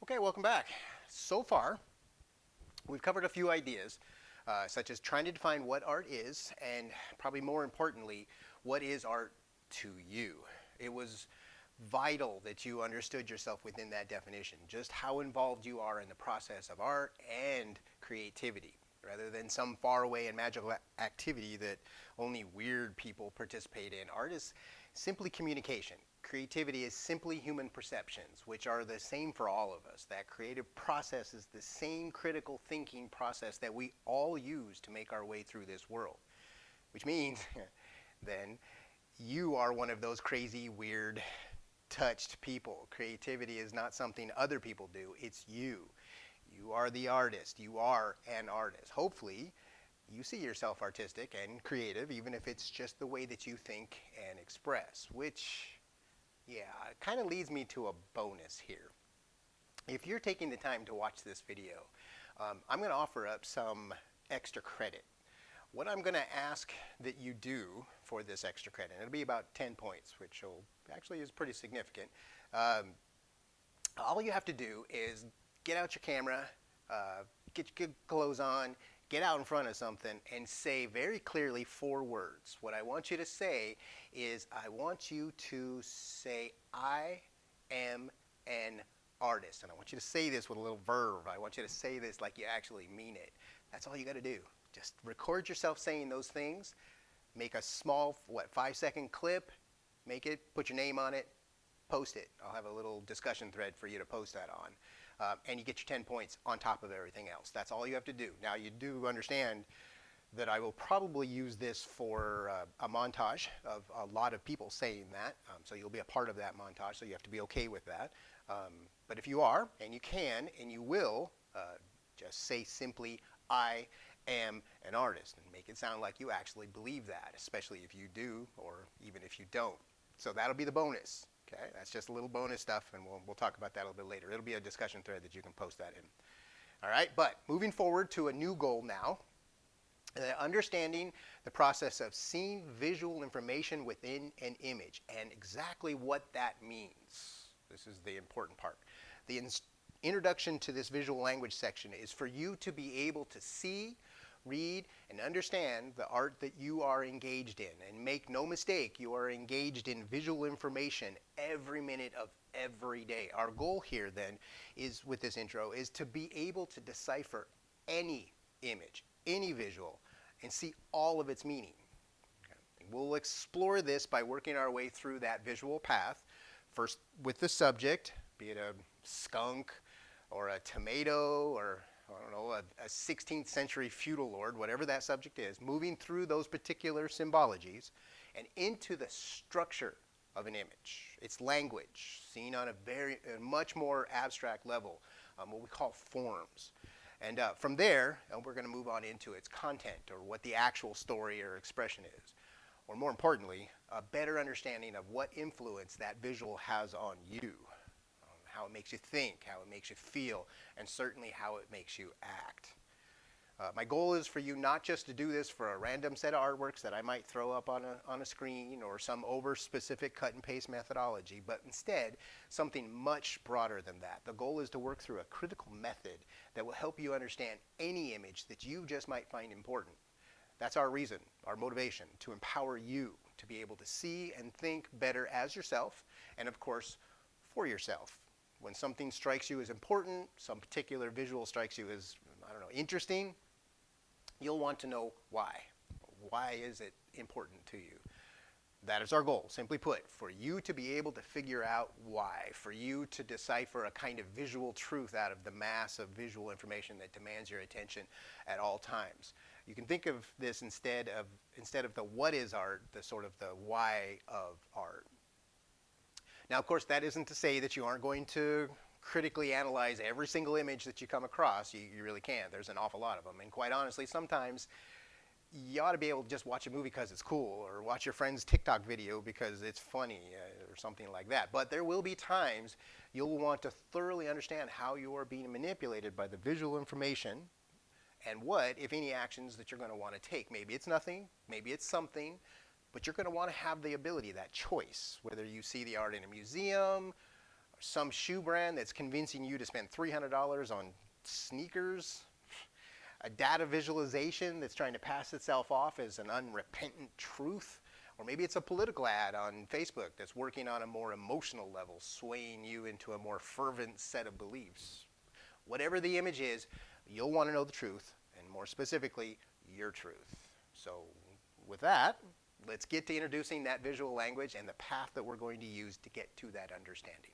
Okay, welcome back. So far, we've covered a few ideas, such as trying to define what art is, and probably more importantly, what is art to you. It was vital that you understood yourself within that definition, just how involved you are in the process of art and creativity, rather than some faraway and magical activity that only weird people participate in. Art is simply communication. Creativity is simply human perceptions, which are the same for all of us. That creative process is the same critical thinking process that we all use to make our way through this world. Which means, then, you are one of those crazy, weird, touched people. Creativity is not something other people do, it's you. You are the artist. You are an artist. Hopefully, you see yourself artistic and creative, even if it's just the way that you think and express, which, yeah, it kind of leads me to a bonus here. If you're taking the time to watch this video, I'm going to offer up some extra credit. What I'm going to ask that you do for this extra credit, it'll be about 10 points, which actually is pretty significant. All you have to do is get out your camera, get your good clothes on, get out in front of something, and say very clearly 4 words. What I want you to say is, I want you to say, I am an artist. And I want you to say this with a little verb. I want you to say this like you actually mean it. That's all you got to do. Just record yourself saying those things. Make a small, 5-second clip. Make it, put your name on it, post it. I'll have a little discussion thread for you to post that on. And you get your 10 points on top of everything else. That's all you have to do. Now, you do understand that I will probably use this for a montage of a lot of people saying that. So you'll be a part of that montage, so you have to be okay with that. But if you are, and you can, and you will, just say simply, I am an artist, and make it sound like you actually believe that, especially if you do, or even if you don't. So that'll be the bonus. Okay, that's just a little bonus stuff, and we'll talk about that a little bit later. It'll be a discussion thread that you can post that in. All right, but moving forward to a new goal now, understanding the process of seeing visual information within an image and exactly what that means. This is the important part. The introduction to this visual language section is for you to be able to see, read, and understand the art that you are engaged in. And make no mistake, you are engaged in visual information every minute of every day. Our goal here then is, with this intro, is to be able to decipher any image, any visual, and see all of its meaning. Okay. We'll explore this by working our way through that visual path, first with the subject, be it a skunk or a tomato or I don't know, a 16th century feudal lord, whatever that subject is, moving through those particular symbologies and into the structure of an image, its language, seen on a much more abstract level, what we call forms. And from there, we're going to move on into its content, or what the actual story or expression is. Or more importantly, a better understanding of what influence that visual has on you. How it makes you think, how it makes you feel, and certainly how it makes you act. My goal is for you not just to do this for a random set of artworks that I might throw up on a screen or some over-specific cut and paste methodology, but instead something much broader than that. The goal is to work through a critical method that will help you understand any image that you just might find important. That's our reason, our motivation, to empower you to be able to see and think better as yourself, and of course, for yourself. When something strikes you as important, some particular visual strikes you as, I don't know, interesting, you'll want to know why. Why is it important to you? That is our goal, simply put, for you to be able to figure out why, for you to decipher a kind of visual truth out of the mass of visual information that demands your attention at all times. You can think of this instead of the what is art, the sort of the why of art. Now, of course, that isn't to say that you aren't going to critically analyze every single image that you come across. You really can. There's an awful lot of them. And quite honestly, sometimes you ought to be able to just watch a movie because it's cool, or watch your friend's TikTok video because it's funny, or something like that. But there will be times you'll want to thoroughly understand how you are being manipulated by the visual information and what, if any, actions that you're going to want to take. Maybe it's nothing, maybe it's something, but you're going to want to have the ability, that choice, whether you see the art in a museum, or some shoe brand that's convincing you to spend $300 on sneakers, a data visualization that's trying to pass itself off as an unrepentant truth, or maybe it's a political ad on Facebook that's working on a more emotional level, swaying you into a more fervent set of beliefs. Whatever the image is, you'll want to know the truth, and more specifically, your truth. So with that, let's get to introducing that visual language and the path that we're going to use to get to that understanding.